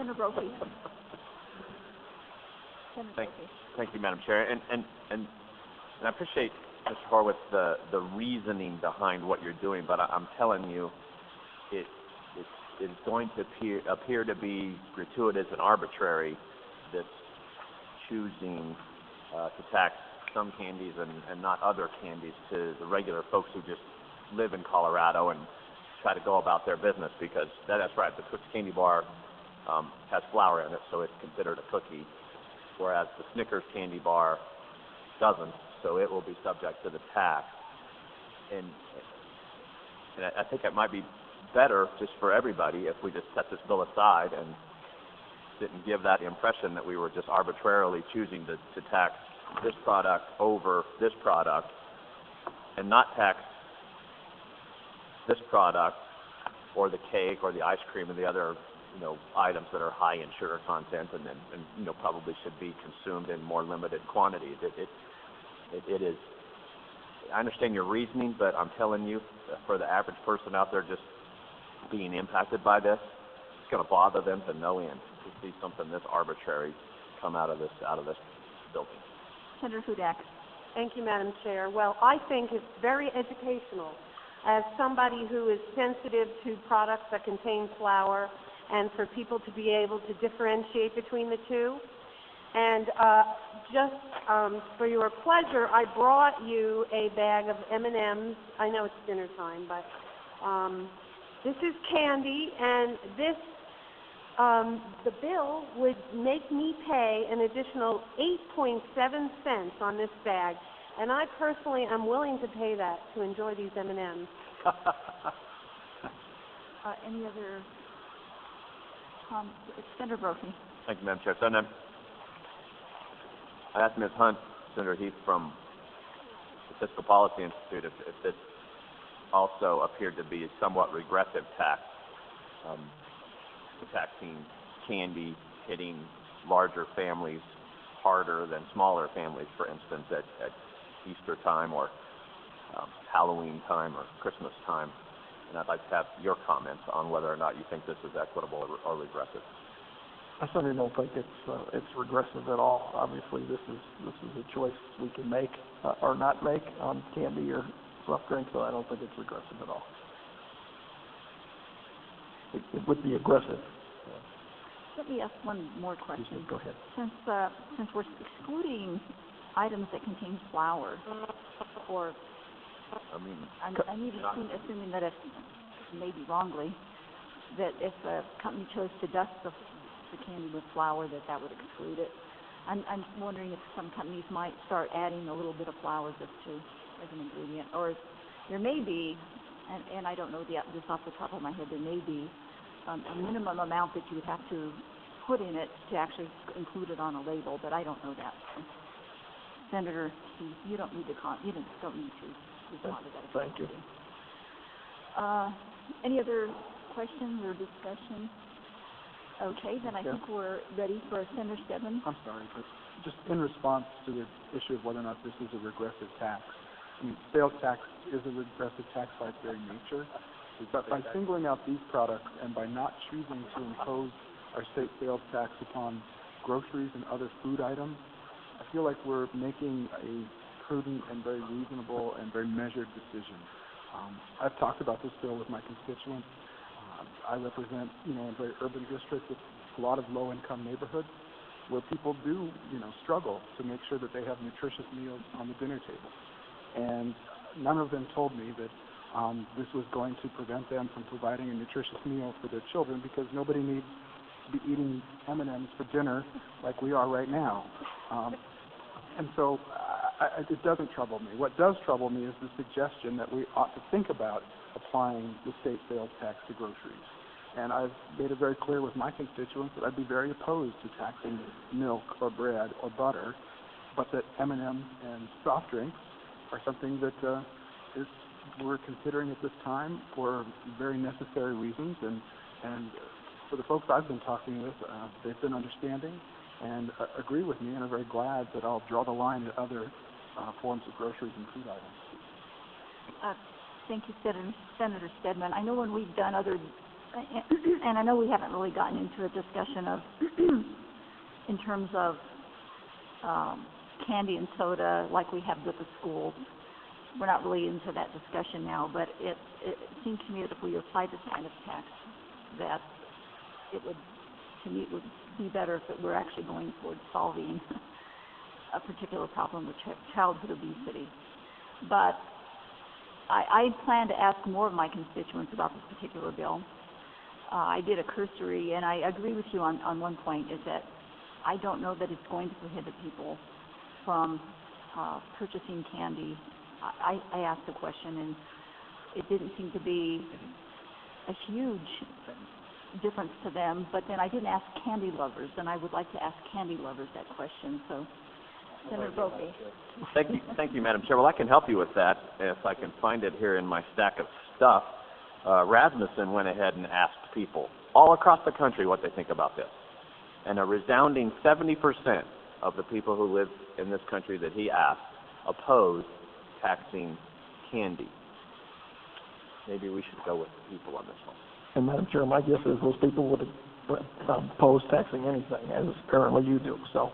Senator Brophy. Thank you, Madam Chair. And I appreciate, Mr. Horwitz, the reasoning behind what you're doing, but I'm telling you, it is going to appear to be gratuitous and arbitrary, this choosing to tax some candies and not other candies to the regular folks who just live in Colorado and try to go about their business, because that's right, the Twix candy bar has flour in it, so it's considered a cookie, whereas the Snickers candy bar doesn't, so it will be subject to the tax. And I think it might be better just for everybody if we just set this bill aside and didn't give that impression that we were just arbitrarily choosing to tax this product over this product and not tax this product or the cake or the ice cream and the other items that are high in sugar content and probably should be consumed in more limited quantities. It is. I understand your reasoning, but I'm telling you, for the average person out there just being impacted by this, it's going to bother them to no end to see something this arbitrary come out of this building. Senator Hudak. Thank you, Madam Chair. Well, I think it's very educational as somebody who is sensitive to products that contain flour, and for people to be able to differentiate between the two. And just for your pleasure, I brought you a bag of M&Ms. I know it's dinner time, but this is candy, and this, the bill would make me pay an additional 8.7 cents on this bag. And I personally am willing to pay that to enjoy these M&Ms. Any other? Senator Brophy. Thank you, Madam Chair. Senator, I asked Ms. Hunt, Senator Heath from the Fiscal Policy Institute, if this also appeared to be a somewhat regressive tax, taxing candy, hitting larger families harder than smaller families, for instance, at Easter time or Halloween time or Christmas time. And I'd like to have your comments on whether or not you think this is equitable or regressive. I certainly don't think it's regressive at all. Obviously, this is a choice we can make or not make on candy or soft drinks, so I don't think it's regressive at all. It would be aggressive. Let me ask one more question. Go ahead. Since we're excluding items that contain flour, or I'm even assuming that if, maybe wrongly, that if a company chose to dust the candy with flour, that would exclude it. I'm wondering if some companies might start adding a little bit of flour just as an ingredient, or there may be, and I don't know this off the top of my head, there may be a minimum amount that you would have to put in it to actually include it on a label, but I don't know that. Senator, you don't need to respond to that. Thank you. Any other questions or discussion? Okay, then I think we're ready for Senator Stedman. I'm sorry, but just in response to the issue of whether or not this is a regressive tax, I mean, sales tax is a regressive tax by its very nature, but by singling out these products and by not choosing to impose our state sales tax upon groceries and other food items, I feel like we're making a prudent and very reasonable and very measured decision. I've talked about this bill with my constituents. I represent, a very urban district with a lot of low-income neighborhoods where people do, struggle to make sure that they have nutritious meals on the dinner table. And none of them told me that this was going to prevent them from providing a nutritious meal for their children, because nobody needs to be eating M&Ms for dinner like we are right now. And so it doesn't trouble me. What does trouble me is the suggestion that we ought to think about applying the state sales tax to groceries. And I've made it very clear with my constituents that I'd be very opposed to taxing milk or bread or butter, but that M&Ms and soft drinks are something that we're considering at this time for very necessary reasons. And for the folks I've been talking with, they've been understanding and agree with me, and are very glad that I'll draw the line at other forms of groceries and food items. Thank you, Senator Stedman. I know when we've done other and I know we haven't really gotten into a discussion of, in terms of candy and soda like we have with the schools. We're not really into that discussion now, but it seems to me that if we apply this kind of tax, that it would, to me, it would be better if it were actually going towards solving a particular problem with childhood obesity. But I plan to ask more of my constituents about this particular bill. I did a cursory, and I agree with you on one point, is that I don't know that it's going to prohibit people from purchasing candy. I asked the question, and it didn't seem to be a huge difference to them, but then I didn't ask candy lovers, and I would like to ask candy lovers that question. So, Senator Brophy. Thank you, Madam Chair. Well, I can help you with that if I can find it here in my stack of stuff. Rasmussen went ahead and asked people all across the country what they think about this. And a resounding 70% of the people who live in this country that he asked opposed taxing candy. Maybe we should go with the people on this one. And Madam Chair, my guess is those people would oppose taxing anything, as apparently you do. So.